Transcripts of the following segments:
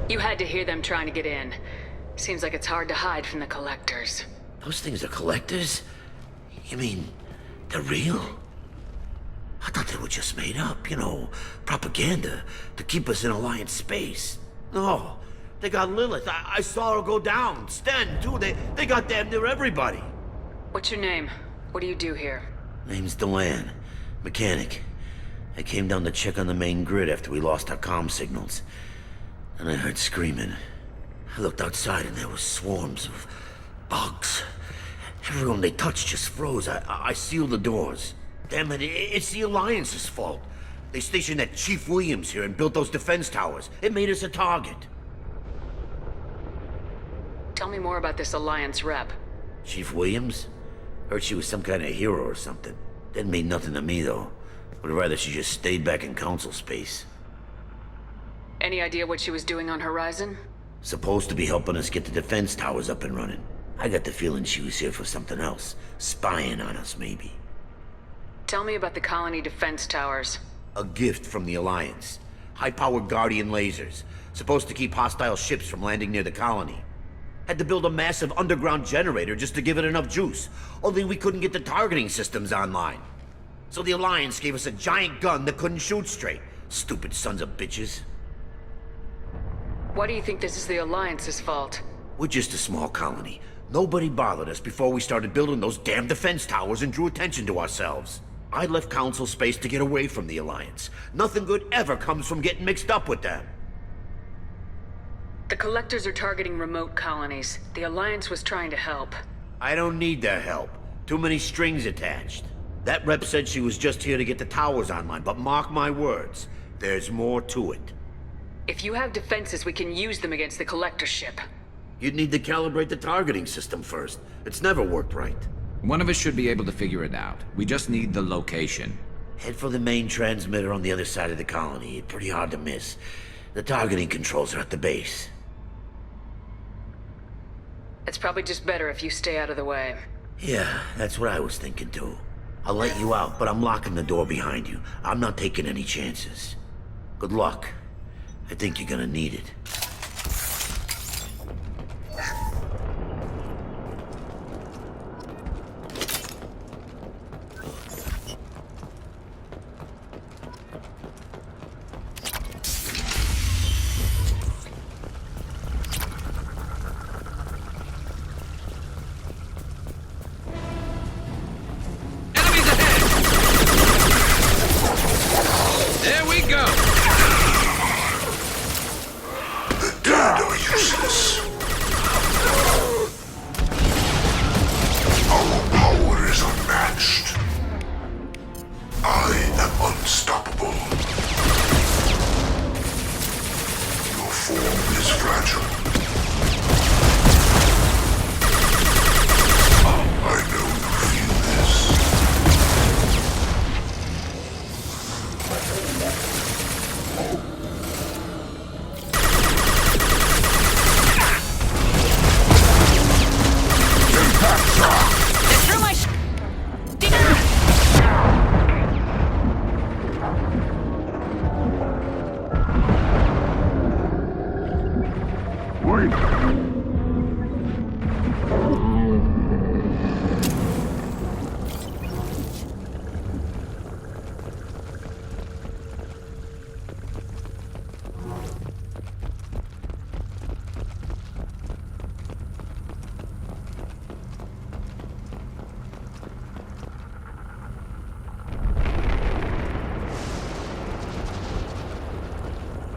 You had to hear them trying to get in. Seems like it's hard to hide from the Collectors. Those things are collectors? You mean, they're real? I thought they were just made up, you know, propaganda to keep us in Alliance space. No, they got Lilith. I saw her go down. Sten, too. They got damn near everybody. What's your name? What do you do here? Name's Delan. Mechanic. I came down to check on the main grid after we lost our comm signals. And I heard screaming. I looked outside and there was swarms of bugs. Everyone they touched just froze. I sealed the doors. Damn it, it's the Alliance's fault. They stationed that Chief Williams here and built those defense towers. It made us a target. Tell me more about this Alliance rep. Chief Williams? Heard she was some kind of hero or something. Didn't mean nothing to me, though. Would rather she just stayed back in Council space. Any idea what she was doing on Horizon? Supposed to be helping us get the defense towers up and running. I got the feeling she was here for something else. Spying on us, maybe. Tell me about the colony defense towers. A gift from the Alliance. High-powered Guardian lasers. Supposed to keep hostile ships from landing near the colony. Had to build a massive underground generator just to give it enough juice. Only we couldn't get the targeting systems online. So the Alliance gave us a giant gun that couldn't shoot straight. Stupid sons of bitches. Why do you think this is the Alliance's fault? We're just a small colony. Nobody bothered us before we started building those damn defense towers and drew attention to ourselves. I left Council space to get away from the Alliance. Nothing good ever comes from getting mixed up with them. The Collectors are targeting remote colonies. The Alliance was trying to help. I don't need their help. Too many strings attached. That rep said she was just here to get the towers online, but mark my words, there's more to it. If you have defenses, we can use them against the Collector ship. You'd need to calibrate the targeting system first. It's never worked right. One of us should be able to figure it out. We just need the location. Head for the main transmitter on the other side of the colony. Pretty hard to miss. The targeting controls are at the base. It's probably just better if you stay out of the way. Yeah, that's what I was thinking too. I'll let you out, but I'm locking the door behind you. I'm not taking any chances. Good luck. I think you're gonna need it. There we go! The dead are useless. Our power is unmatched. I am unstoppable. Your form is fragile. I know you feel this.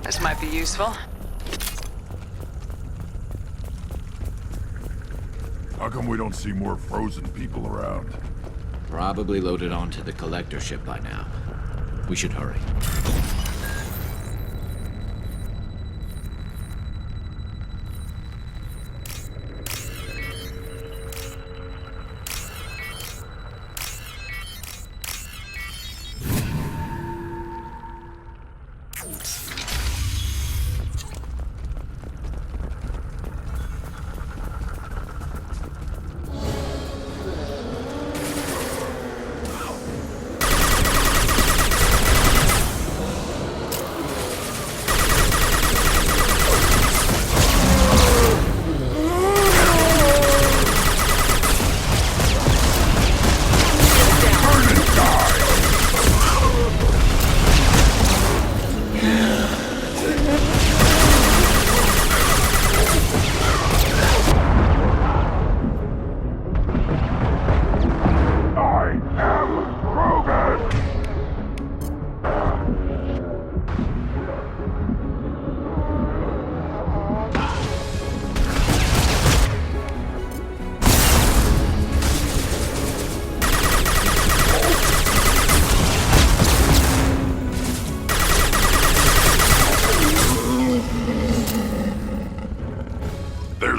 This might be useful. How come we don't see more frozen people around? Probably loaded onto the Collector ship by now. We should hurry.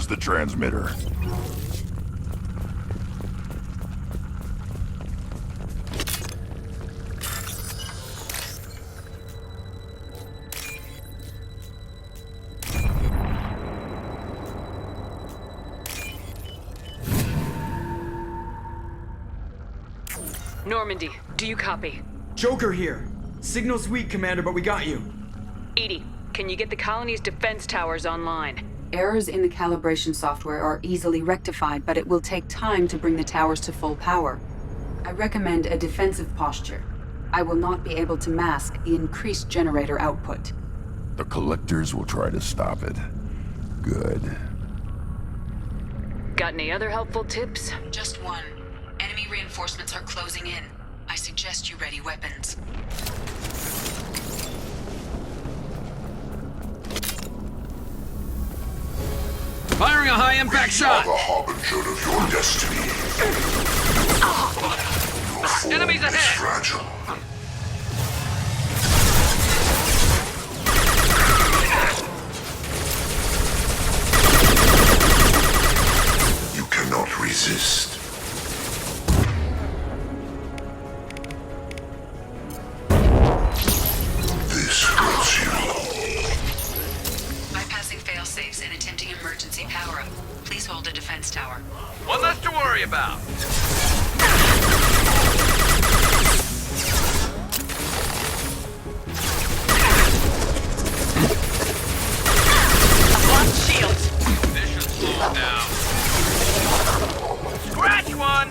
the transmitter. Normandy, do you copy? Joker here. Signal's weak, Commander, but we got you. EDI, can you get the colony's defense towers online? Errors in the calibration software are easily rectified, but it will take time to bring the towers to full power. I recommend a defensive posture. I will not be able to mask the increased generator output. The Collectors will try to stop it. Good. Got any other helpful tips? Just one. Enemy reinforcements are closing in. I suggest you ready weapons. Firing a high-impact shot! The harbinger of your destiny. Your form Enemies is ahead! fragile. You cannot resist. This hurts you. Bypassing failsafes and attempting emergency power-up. Please hold a defense tower. One less to worry about. Lost shields! This should slow him down. Scratch one!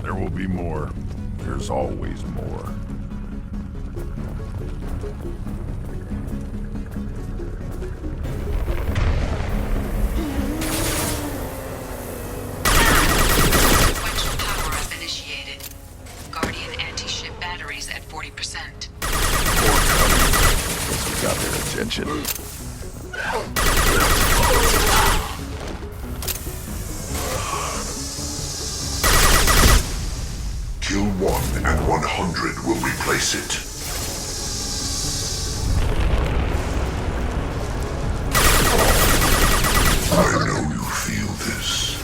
There will be more. There's always more. Sequential power-up initiated. Guardian anti-ship batteries at 40%. We got their attention. Kill 1 and 100 will replace it. I know you feel this.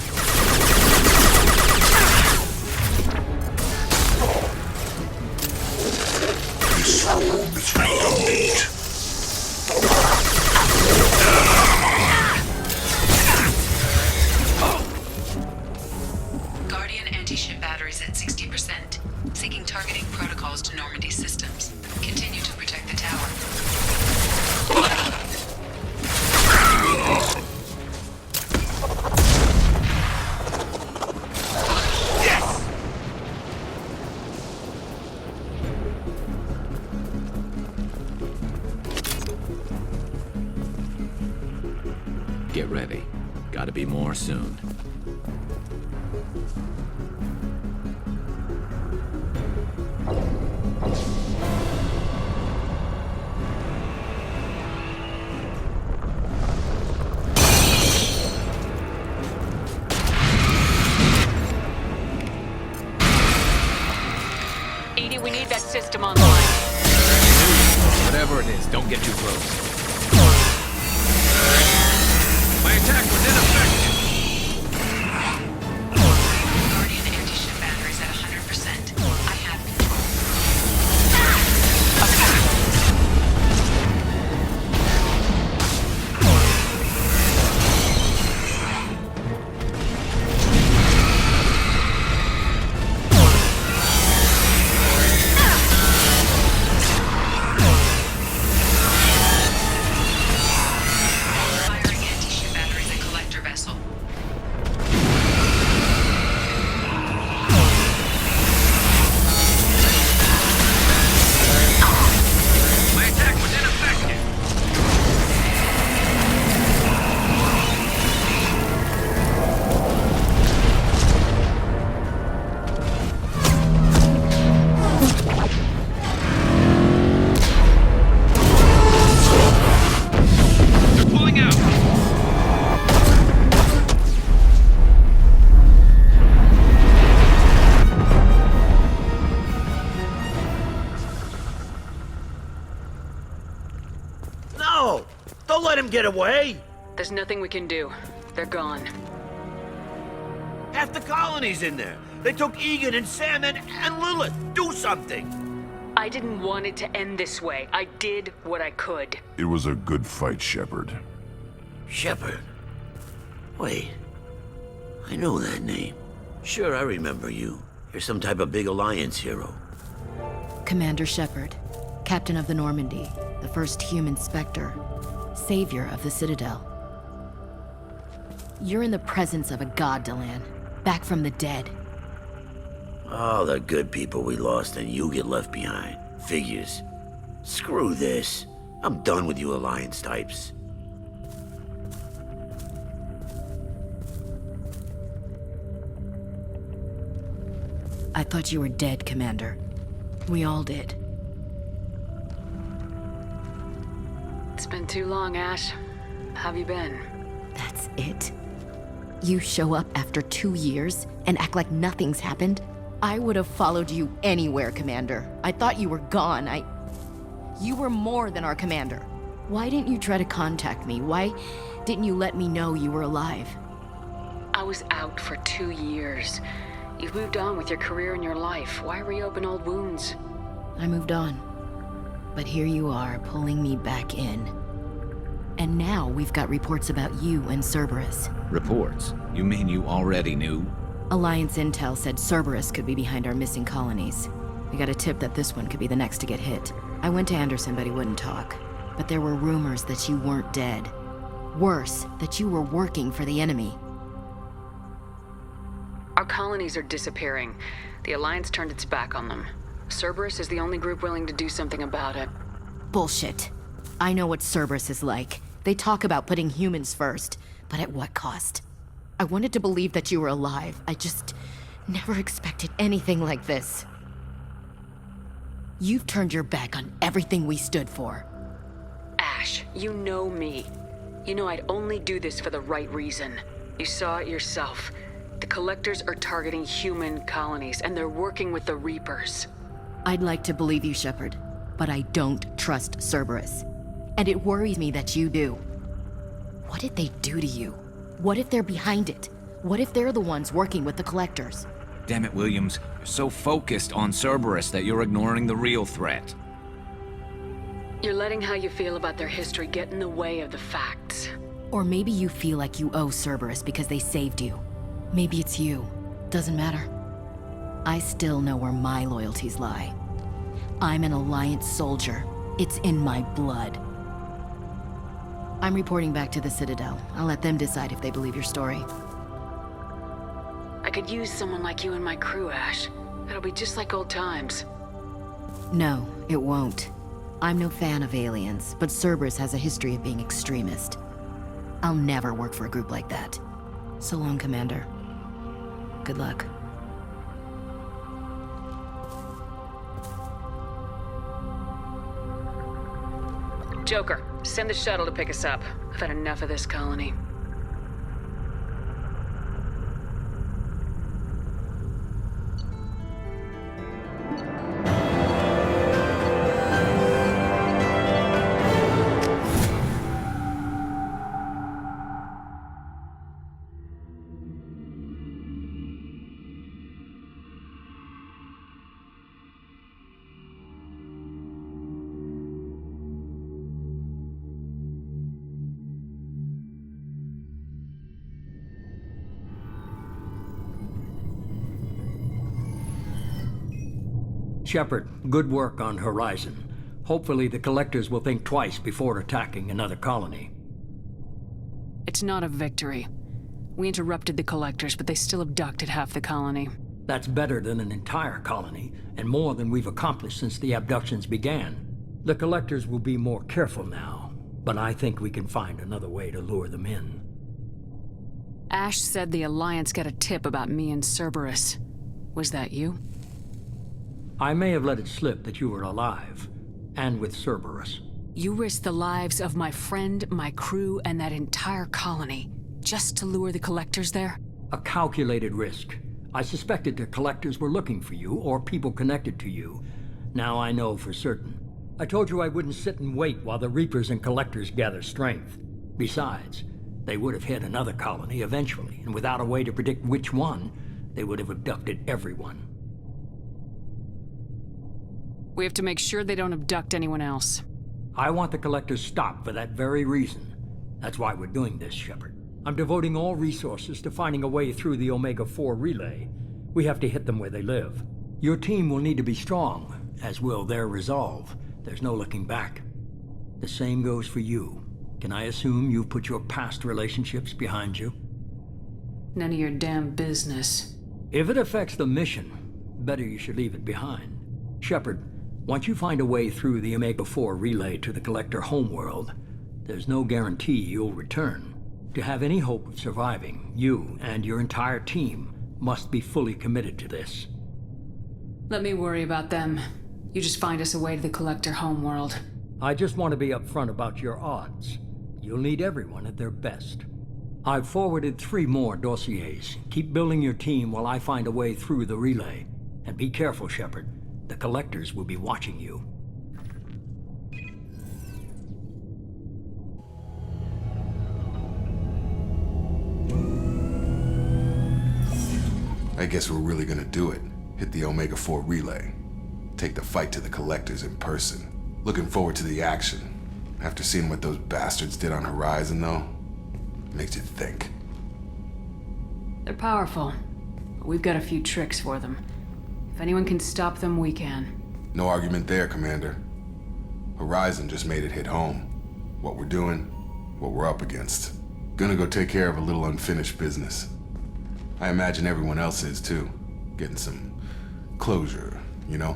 This form is redundant. Guardian anti-ship batteries at 60%. Seeking targeting protocols to Normandy systems. Continue to protect the tower. Get ready. Gotta be more soon. EDI, we need that system online. Whatever it is, don't get too close. My attack was ineffective. Guardian anti-ship batteries at 100%. I have control. Firing anti-ship batteries at collector vessel. get away? There's nothing we can do. They're gone. Half the colony's in there. They took Egan and Sam and Lilith. Do something. I didn't want it to end this way. I did what I could. It was a good fight, Shepard. Shepard. Wait. I know that name. Sure, I remember you. You're some type of big Alliance hero. Commander Shepard, Captain of the Normandy, the first human Spectre, savior of the Citadel. You're in the presence of a god, Delan, back from the dead. All the good people we lost and you get left behind. Figures. Screw this. I'm done with you Alliance types. I thought you were dead, Commander. We all did. It's been too long, Ash. How have you been? That's it? You show up after 2 years and act like nothing's happened? I would have followed you anywhere, Commander. I thought you were gone. You were more than our commander. Why didn't you try to contact me? Why didn't you let me know you were alive? I was out for 2 years. You've moved on with your career and your life. Why reopen old wounds? I moved on. But here you are, pulling me back in. And now we've got reports about you and Cerberus. Reports? You mean you already knew? Alliance intel said Cerberus could be behind our missing colonies. We got a tip that this one could be the next to get hit. I went to Anderson, but he wouldn't talk. But there were rumors that you weren't dead. Worse, that you were working for the enemy. Our colonies are disappearing. The Alliance turned its back on them. Cerberus is the only group willing to do something about it. Bullshit. I know what Cerberus is like. They talk about putting humans first, but at what cost? I wanted to believe that you were alive. I just never expected anything like this. You've turned your back on everything we stood for. Ash, you know me. You know I'd only do this for the right reason. You saw it yourself. The Collectors are targeting human colonies, and they're working with the Reapers. I'd like to believe you, Shepard, but I don't trust Cerberus. And it worries me that you do. What did they do to you? What if they're behind it? What if they're the ones working with the Collectors? Damn it, Williams. You're so focused on Cerberus that you're ignoring the real threat. You're letting how you feel about their history get in the way of the facts. Or maybe you feel like you owe Cerberus because they saved you. Maybe it's you. Doesn't matter. I still know where my loyalties lie. I'm an Alliance soldier. It's in my blood. I'm reporting back to the Citadel. I'll let them decide if they believe your story. I could use someone like you in my crew, Ash. It'll be just like old times. No, it won't. I'm no fan of aliens, but Cerberus has a history of being extremist. I'll never work for a group like that. So long, Commander. Good luck. Joker, send the shuttle to pick us up. I've had enough of this colony. Shepard, good work on Horizon. Hopefully the Collectors will think twice before attacking another colony. It's not a victory. We interrupted the Collectors, but they still abducted half the colony. That's better than an entire colony, and more than we've accomplished since the abductions began. The Collectors will be more careful now, but I think we can find another way to lure them in. Ash said the Alliance got a tip about me and Cerberus. Was that you? I may have let it slip that you were alive, and with Cerberus. You risked the lives of my friend, my crew, and that entire colony, just to lure the Collectors there? A calculated risk. I suspected the Collectors were looking for you, or people connected to you. Now I know for certain. I told you I wouldn't sit and wait while the Reapers and Collectors gather strength. Besides, they would have hit another colony eventually, and without a way to predict which one, they would have abducted everyone. We have to make sure they don't abduct anyone else. I want the Collectors stopped for that very reason. That's why we're doing this, Shepard. I'm devoting all resources to finding a way through the Omega-4 relay. We have to hit them where they live. Your team will need to be strong, as will their resolve. There's no looking back. The same goes for you. Can I assume you've put your past relationships behind you? None of your damn business. If it affects the mission, better you should leave it behind. Shepard, once you find a way through the Omega-4 relay to the Collector homeworld, there's no guarantee you'll return. To have any hope of surviving, you and your entire team must be fully committed to this. Let me worry about them. You just find us a way to the Collector homeworld. I just want to be upfront about your odds. You'll need everyone at their best. I've forwarded 3 more dossiers. Keep building your team while I find a way through the relay. And be careful, Shepard. The Collectors will be watching you. I guess we're really gonna do it. Hit the Omega-4 relay. Take the fight to the Collectors in person. Looking forward to the action. After seeing what those bastards did on Horizon, though, makes you think. They're powerful, but we've got a few tricks for them. If anyone can stop them, we can. No argument there, Commander. Horizon just made it hit home. What we're doing, what we're up against. Gonna go take care of a little unfinished business. I imagine everyone else is, too. Getting some closure, you know?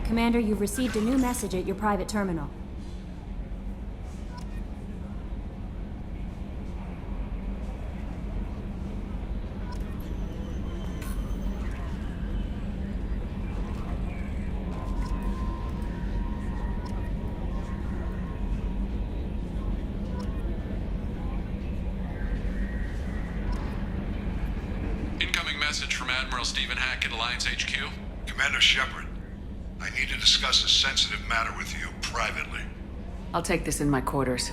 Commander, you've received a new message at your private terminal. Incoming message from Admiral Stephen Hackett, Alliance HQ. Commander Shepard, I need to discuss a sensitive matter with you privately. I'll take this in my quarters.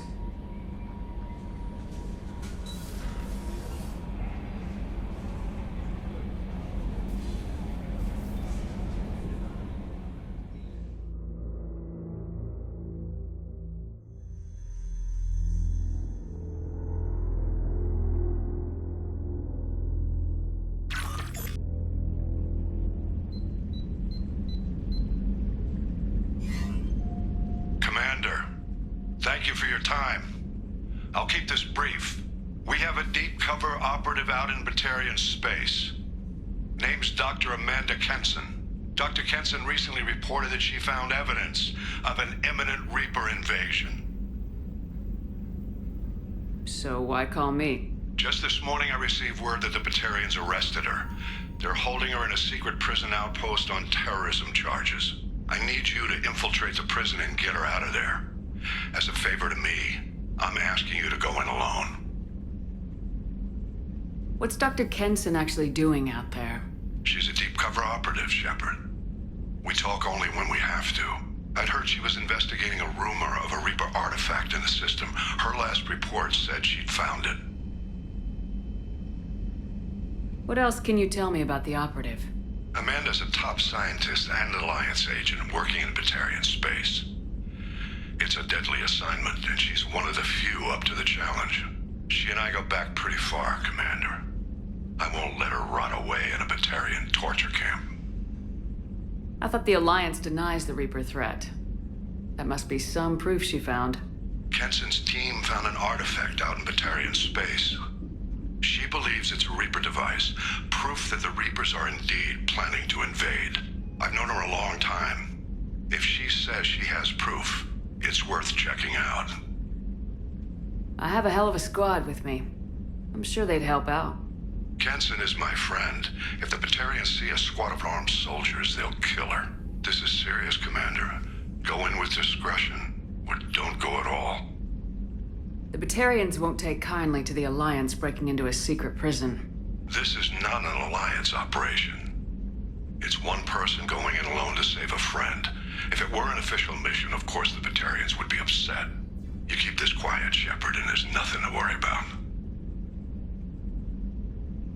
Thank you for your time. I'll keep this brief. We have a deep cover operative out in Batarian space. Name's Dr. Amanda Kenson. Dr. Kenson recently reported that she found evidence of an imminent Reaper invasion. So why call me? Just this morning I received word that the Batarians arrested her. They're holding her in a secret prison outpost on terrorism charges. I need you to infiltrate the prison and get her out of there. As a favor to me, I'm asking you to go in alone. What's Dr. Kenson actually doing out there? She's a deep cover operative, Shepard. We talk only when we have to. I'd heard she was investigating a rumor of a Reaper artifact in the system. Her last report said she'd found it. What else can you tell me about the operative? Amanda's a top scientist and Alliance agent working in Batarian space. It's a deadly assignment, and she's one of the few up to the challenge. She and I go back pretty far, Commander. I won't let her rot away in a Batarian torture camp. I thought the Alliance denies the Reaper threat. That must be some proof she found. Kenson's team found an artifact out in Batarian space. She believes it's a Reaper device, proof that the Reapers are indeed planning to invade. I've known her a long time. If she says she has proof, it's worth checking out. I have a hell of a squad with me. I'm sure they'd help out. Kenson is my friend. If the Batarians see a squad of armed soldiers, they'll kill her. This is serious, Commander. Go in with discretion, or don't go at all. The Batarians won't take kindly to the Alliance breaking into a secret prison. This is not an Alliance operation. It's one person going in alone to save a friend. If it were an official mission, of course the Batarians would be upset. You keep this quiet, Shepard, and there's nothing to worry about.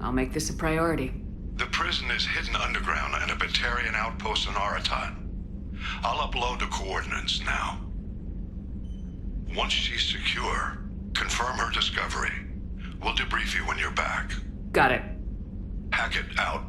I'll make this a priority. The prison is hidden underground in a Batarian outpost in Aratat. I'll upload the coordinates now. Once she's secure, confirm her discovery. We'll debrief you when you're back. Got it. Hackett out.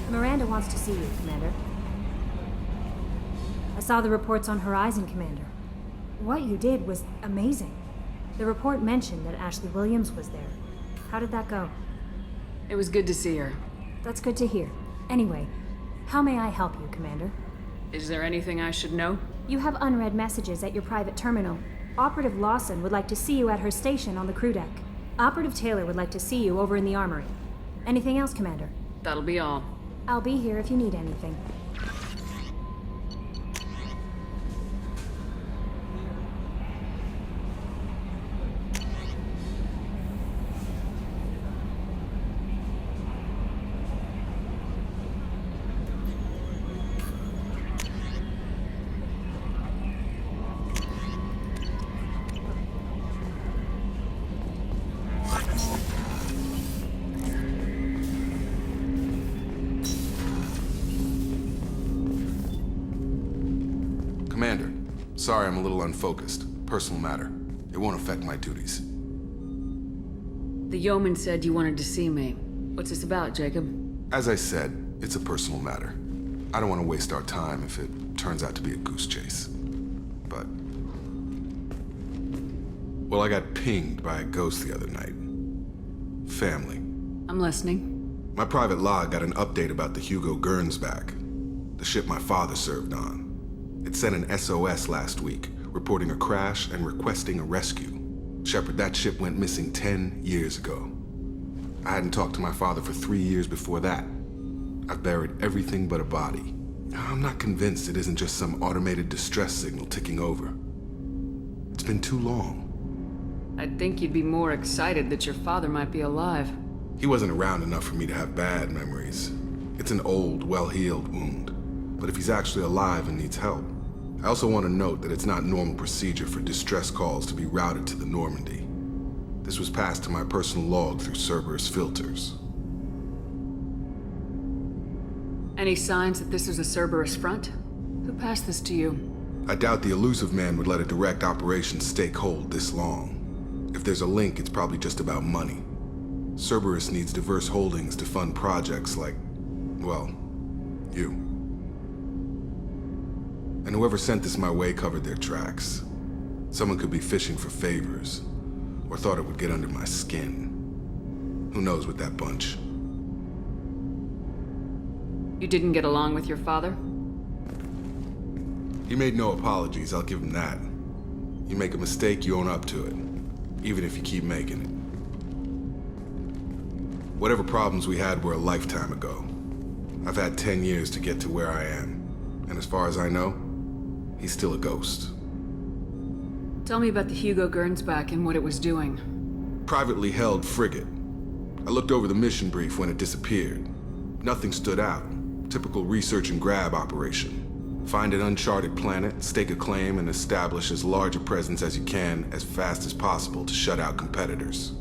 Miranda wants to see you, Commander. I saw the reports on Horizon, Commander. What you did was amazing. The report mentioned that Ashley Williams was there. How did that go? It was good to see her. That's good to hear. Anyway, how may I help you, Commander? Is there anything I should know? You have unread messages at your private terminal. Operative Lawson would like to see you at her station on the crew deck. Operative Taylor would like to see you over in the armory. Anything else, Commander? That'll be all. I'll be here if you need anything. Commander, sorry I'm a little unfocused. Personal matter. It won't affect my duties. The yeoman said you wanted to see me. What's this about, Jacob? As I said, it's a personal matter. I don't want to waste our time if it turns out to be a goose chase. But... well, I got pinged by a ghost the other night. Family. I'm listening. My private log got an update about the Hugo Gernsback, the ship my father served on. It sent an SOS last week, reporting a crash and requesting a rescue. Shepard, that ship went missing 10 years ago. I hadn't talked to my father for 3 years before that. I've buried everything but a body. I'm not convinced it isn't just some automated distress signal ticking over. It's been too long. I'd think you'd be more excited that your father might be alive. He wasn't around enough for me to have bad memories. It's an old, well-healed wound. But if he's actually alive and needs help, I also want to note that it's not normal procedure for distress calls to be routed to the Normandy. This was passed to my personal log through Cerberus filters. Any signs that this is a Cerberus front? Who passed this to you? I doubt the Elusive Man would let a direct operation stake hold this long. If there's a link, it's probably just about money. Cerberus needs diverse holdings to fund projects like, well, you. And whoever sent this my way covered their tracks. Someone could be fishing for favors, or thought it would get under my skin. Who knows with that bunch? You didn't get along with your father? He made no apologies, I'll give him that. You make a mistake, you own up to it. Even if you keep making it. Whatever problems we had were a lifetime ago. I've had 10 years to get to where I am. And as far as I know, he's still a ghost. Tell me about the Hugo Gernsback and what it was doing. Privately held frigate. I looked over the mission brief when it disappeared. Nothing stood out. Typical research and grab operation. Find an uncharted planet, stake a claim, and establish as large a presence as you can as fast as possible to shut out competitors.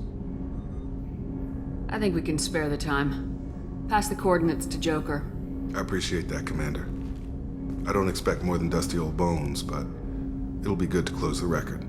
I think we can spare the time. Pass the coordinates to Joker. I appreciate that, Commander. I don't expect more than dusty old bones, but it'll be good to close the record.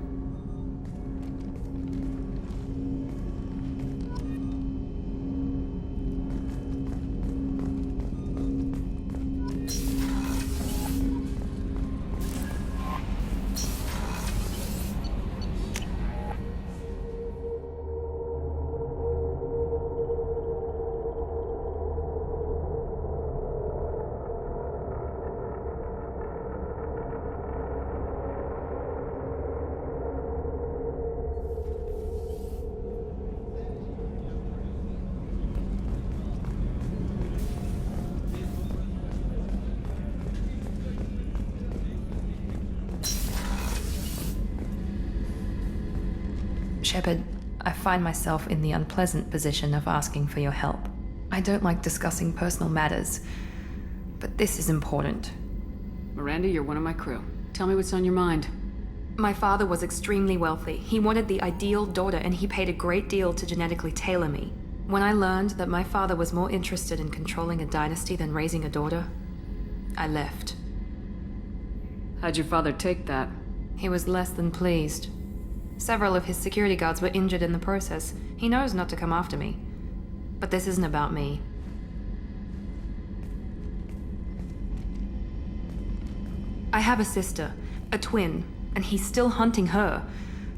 Shepard, I find myself in the unpleasant position of asking for your help. I don't like discussing personal matters, but this is important. Miranda, you're one of my crew. Tell me what's on your mind. My father was extremely wealthy. He wanted the ideal daughter, and he paid a great deal to genetically tailor me. When I learned that my father was more interested in controlling a dynasty than raising a daughter, I left. How'd your father take that? He was less than pleased. Several of his security guards were injured in the process. He knows not to come after me. But this isn't about me. I have a sister, a twin, and he's still hunting her.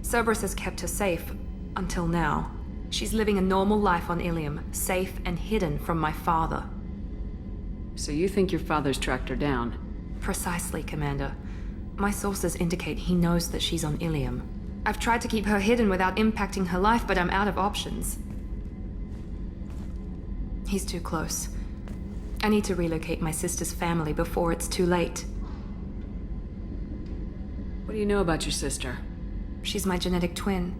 Cerberus has kept her safe, until now. She's living a normal life on Ilium, safe and hidden from my father. So you think your father's tracked her down? Precisely, Commander. My sources indicate he knows that she's on Ilium. I've tried to keep her hidden without impacting her life, but I'm out of options. He's too close. I need to relocate my sister's family before it's too late. What do you know about your sister? She's my genetic twin.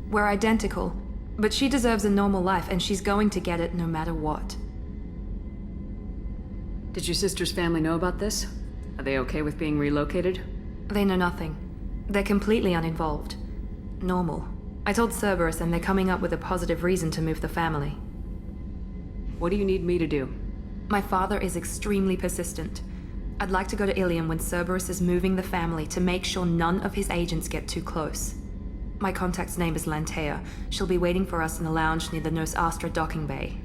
We're identical, but she deserves a normal life, and she's going to get it no matter what. Did your sister's family know about this? Are they okay with being relocated? They know nothing. They're completely uninvolved. Normal. I told Cerberus, and they're coming up with a positive reason to move the family. What do you need me to do? My father is extremely persistent. I'd like to go to Ilium when Cerberus is moving the family to make sure none of his agents get too close. My contact's name is Lantea. She'll be waiting for us in the lounge near the Nos Astra docking bay.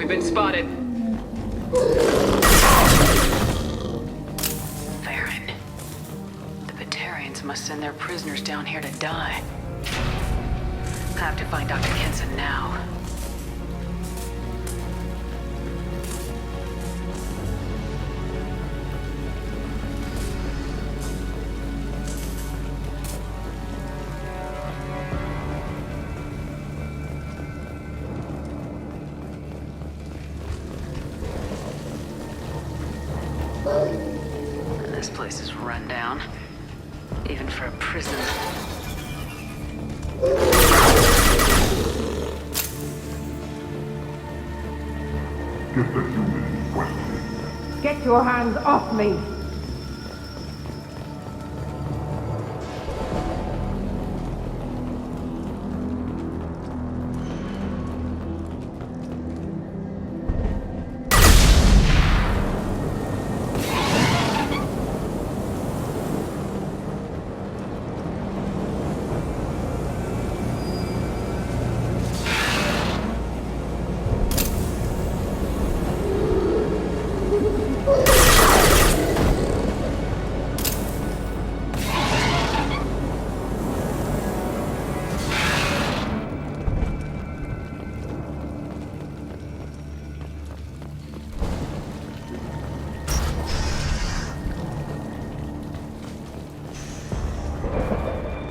We've been spotted. Farron. The Batarians must send their prisoners down here to die. I have to find Dr. Kenson now. This place is run down, even for a prison. Get the human questioning. Get your hands off me!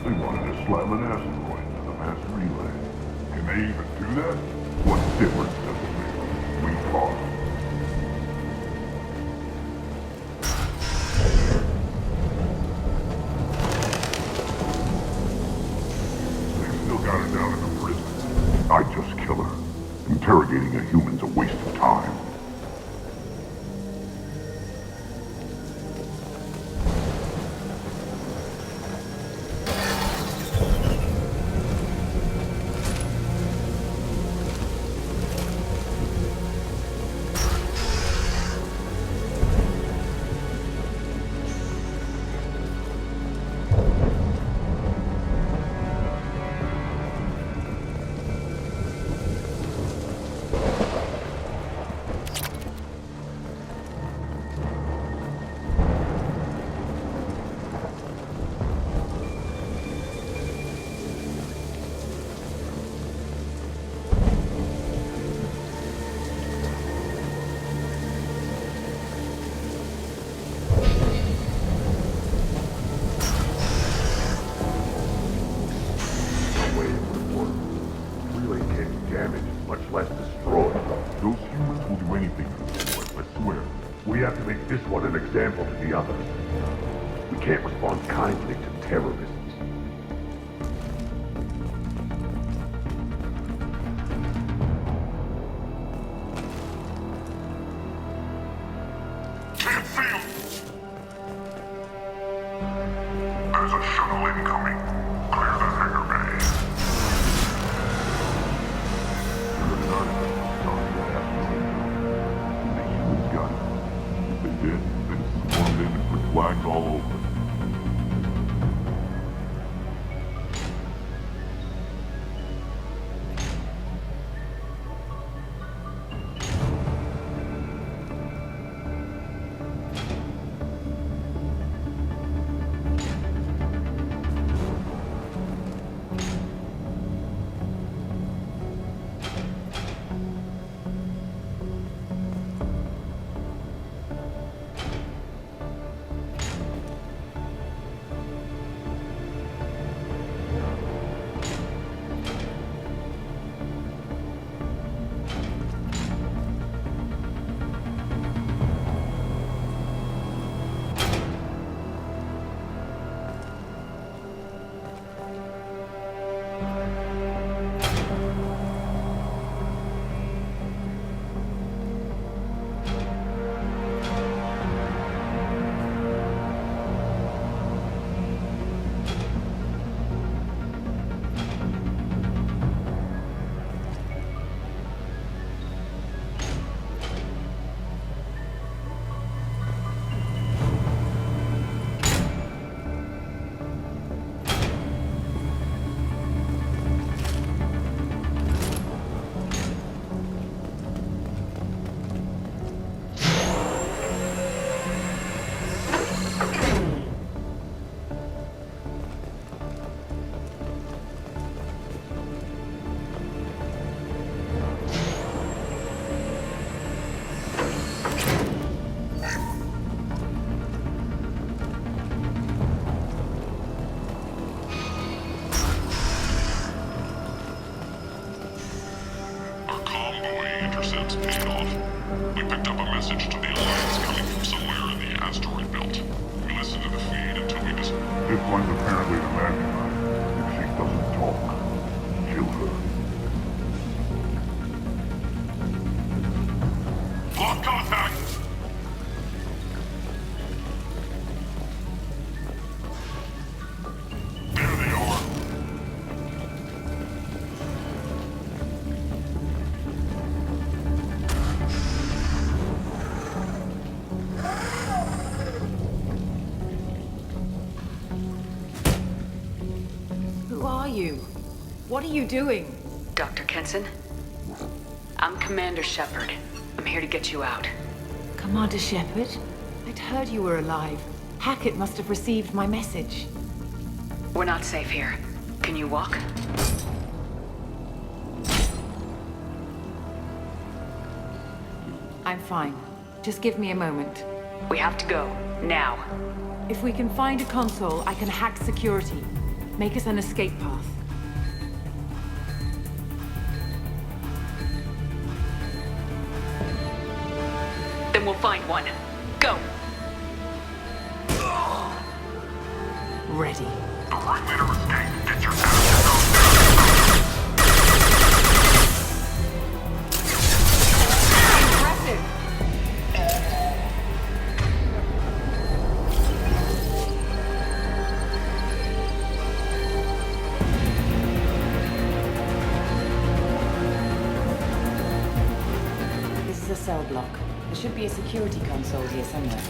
They wanted to slam an asteroid into the mass relay. Can they even do that? What difference does it make? We fought. They've still got her down in the prison. I'd just kill her. Interrogating a human's a waste of time. Less destroyed. Those humans will do anything for the boys, I swear. We have to make this one an example to the others. We can't respond kindly to terrorists. Can't see him! There's a shuttle incoming. Clear the hangar bay. Flags all over. intercepts paid off. We picked up a message to the Alliance coming from somewhere in the asteroid belt. We listened to the feed until we just... This one's apparently the landing line. If she doesn't talk, kill her. Lost contact! There they are. Who are you? What are you doing? Dr. Kenson? I'm Commander Shepard. I'm here to get you out. Commander Shepard? I'd heard you were alive. Hackett must have received my message. We're not safe here. Can you walk? I'm fine. Just give me a moment. We have to go. Now. If we can find a console, I can hack security. Make us an escape path. Then we'll find one. Go! Ready. The ringleader escaped. Get your Impressive! This is a cell block. There should be a security console here somewhere.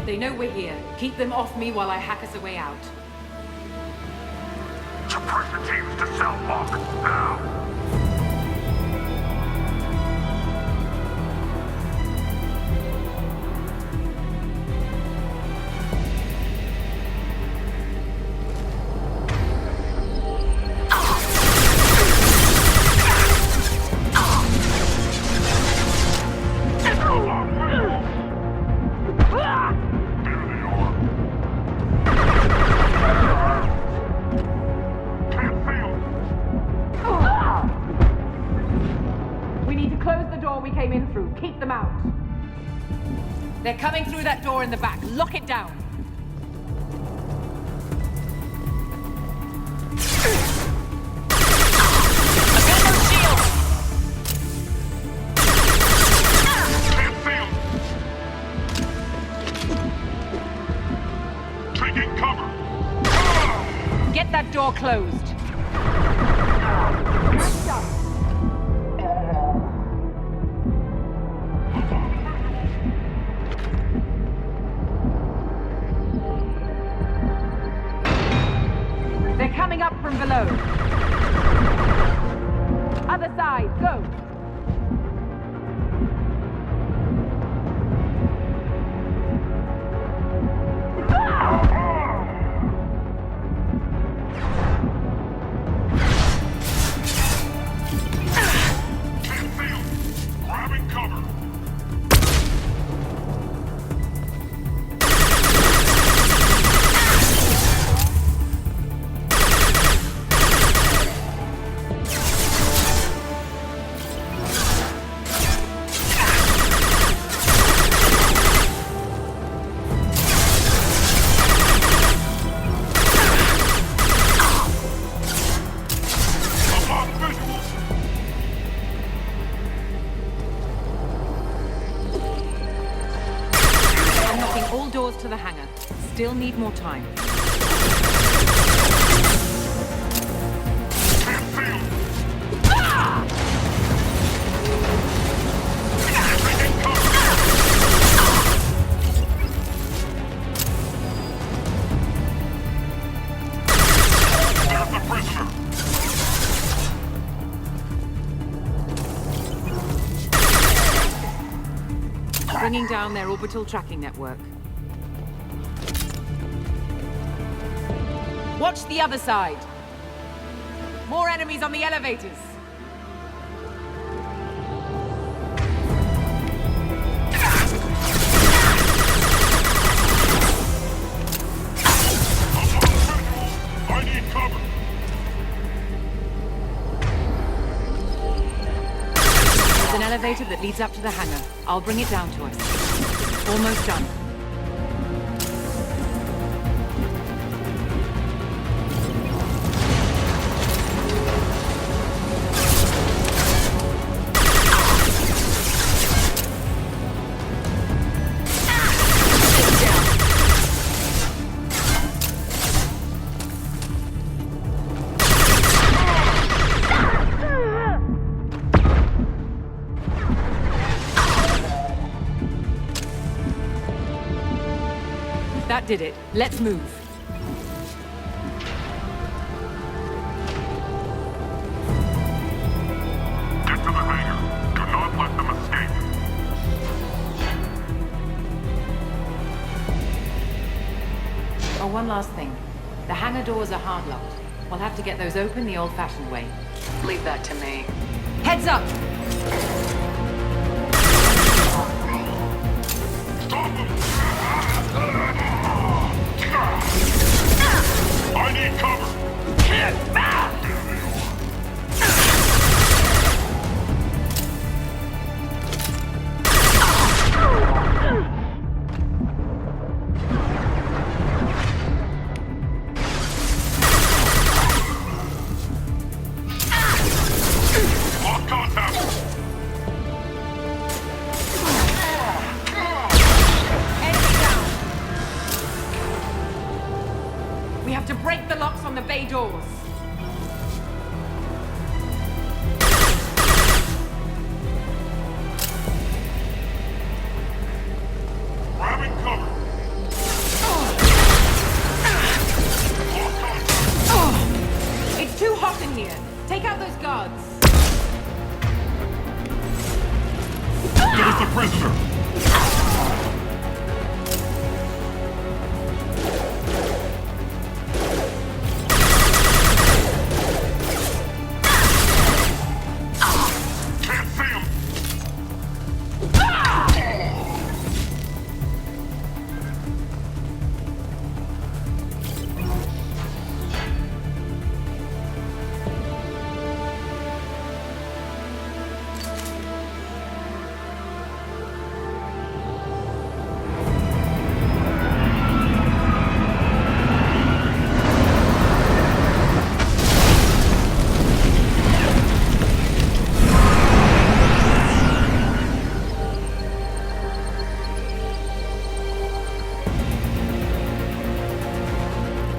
They know we're here. Keep them off me while I hack us a way out. Suppress the teams to cell block. Now. Keep them out. They're coming through that door in the back. Lock it down. Taking cover. Get that door closed. Coming up from below. Other side, go! Grabbing cover. still need more time. Bringing down their orbital tracking network. Watch the other side. More enemies on the elevators. I need cover. There's an elevator that leads up to the hangar. I'll bring it down to us. Almost done. That did it. Let's move. Get to the hangar. Do not let them escape. Oh, one last thing. The hangar doors are hard locked. We'll have to get those open the old-fashioned way. Leave that to me. Heads up! I need cover! Get back! Lost contact! Enemy down! We have to break the locks on the bay doors. Grabbing cover! It's too hot in here. Take out those guards. Get us the prisoner! Can't see him!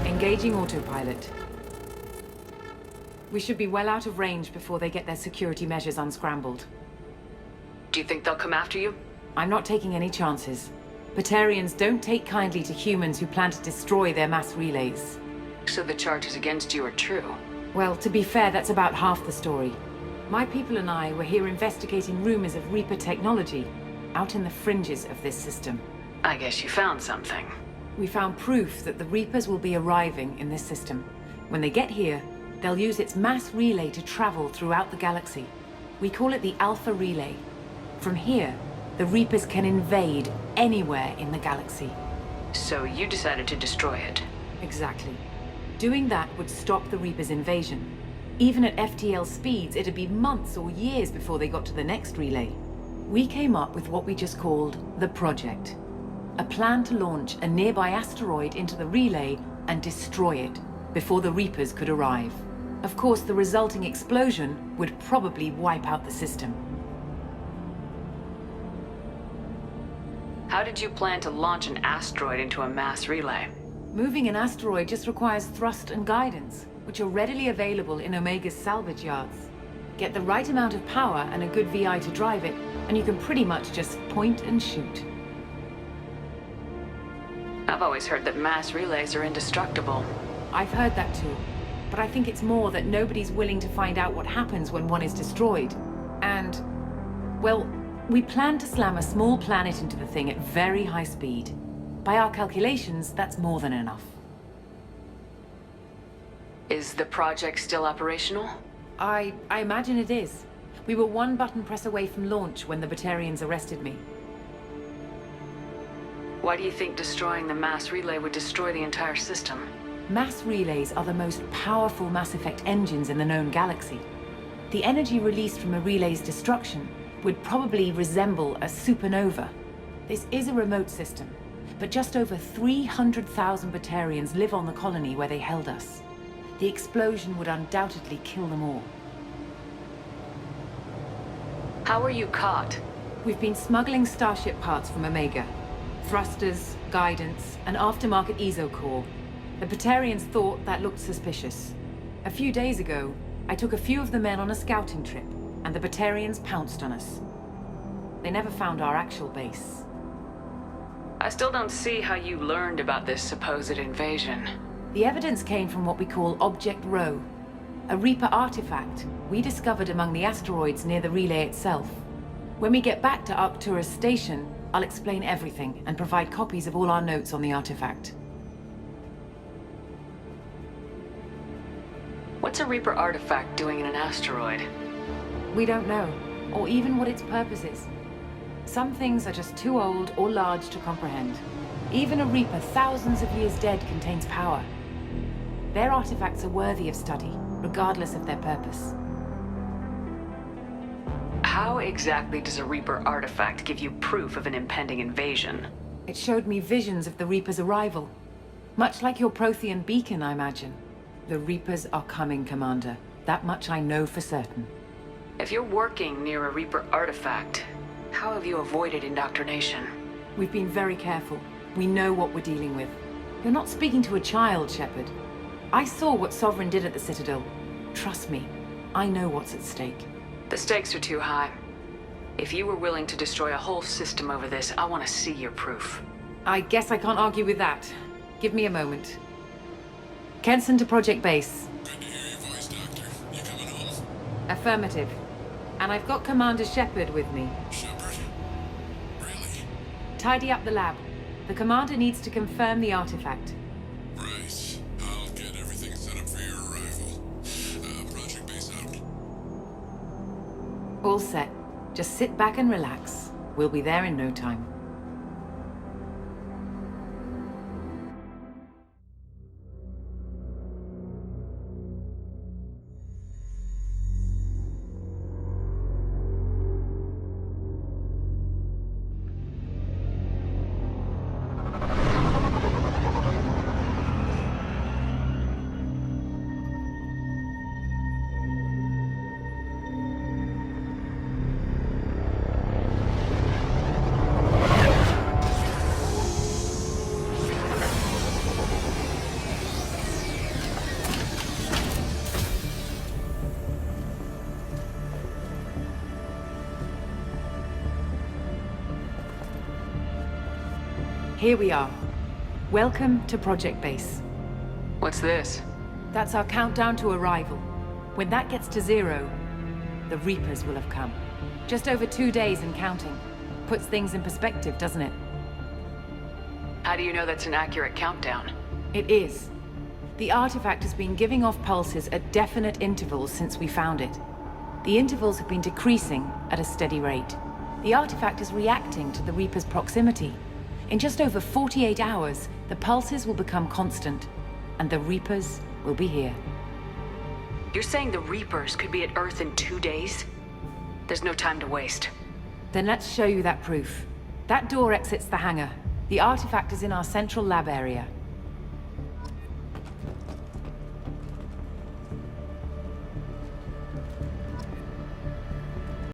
Engaging autopilot. We should be well out of range before they get their security measures unscrambled. Do you think they'll come after you? I'm not taking any chances. Batarians don't take kindly to humans who plan to destroy their mass relays. So the charges against you are true? Well, to be fair, that's about half the story. My people and I were here investigating rumors of Reaper technology, out in the fringes of this system. I guess you found something. We found proof that the Reapers will be arriving in this system. When they get here, they'll use its mass relay to travel throughout the galaxy. We call it the Alpha Relay. From here, the Reapers can invade anywhere in the galaxy. So you decided to destroy it? Exactly. Doing that would stop the Reapers' invasion. Even at FTL speeds, it'd be months or years before they got to the next relay. We came up with what we just called the Project. A plan to launch a nearby asteroid into the relay and destroy it before the Reapers could arrive. Of course, the resulting explosion would probably wipe out the system. How did you plan to launch an asteroid into a mass relay? Moving an asteroid just requires thrust and guidance, which are readily available in Omega's salvage yards. Get the right amount of power and a good VI to drive it, and you can pretty much just point and shoot. I've always heard that mass relays are indestructible. I've heard that too, but I think it's more that nobody's willing to find out what happens when one is destroyed. And, well, we plan to slam a small planet into the thing at very high speed. By our calculations, that's more than enough. Is the project still operational? I imagine it is. We were one button press away from launch when the Batarians arrested me. Why do you think destroying the mass relay would destroy the entire system? Mass relays are the most powerful Mass Effect engines in the known galaxy. The energy released from a relay's destruction would probably resemble a supernova. This is a remote system, but just over 300,000 Batarians live on the colony where they held us. The explosion would undoubtedly kill them all. How were you caught? We've been smuggling Starship parts from Omega. Thrusters, guidance, and aftermarket ESO core. The Batarians thought that looked suspicious. A few days ago, I took a few of the men on a scouting trip, and the Batarians pounced on us. They never found our actual base. I still don't see how you learned about this supposed invasion. The evidence came from what we call Object Rho, a Reaper artifact we discovered among the asteroids near the relay itself. When we get back to Arcturus Station, I'll explain everything and provide copies of all our notes on the artifact. What's a Reaper artifact doing in an asteroid? We don't know, or even what its purpose is. Some things are just too old or large to comprehend. Even a Reaper thousands of years dead contains power. Their artifacts are worthy of study, regardless of their purpose. How exactly does a Reaper artifact give you proof of an impending invasion? It showed me visions of the Reaper's arrival. Much like your Prothean beacon, I imagine. The Reapers are coming, Commander. That much I know for certain. If you're working near a Reaper artifact, how have you avoided indoctrination? We've been very careful. We know what we're dealing with. You're not speaking to a child, Shepard. I saw what Sovereign did at the Citadel. Trust me, I know what's at stake. The stakes are too high. If you were willing to destroy a whole system over this, I want to see your proof. I guess I can't argue with that. Give me a moment. Kenson to Project Base. Good to hear your voice, Doctor. You coming home? Affirmative. And I've got Commander Shepard with me. Shepard? Really? Tidy up the lab. The Commander needs to confirm the artifact. Right. I'll get everything set up for your arrival. Project Base out. All set. Just sit back and relax. We'll be there in no time. Here we are. Welcome to Project Base. What's this? That's our countdown to arrival. When that gets to 0, the Reapers will have come. Just over 2 days and counting. Puts things in perspective, doesn't it? How do you know that's an accurate countdown? It is. The artifact has been giving off pulses at definite intervals since we found it. The intervals have been decreasing at a steady rate. The artifact is reacting to the Reaper's proximity. In just over 48 hours, the pulses will become constant, and the Reapers will be here. You're saying the Reapers could be at Earth in 2 days? There's no time to waste. Then let's show you that proof. That door exits the hangar. The artifact is in our central lab area.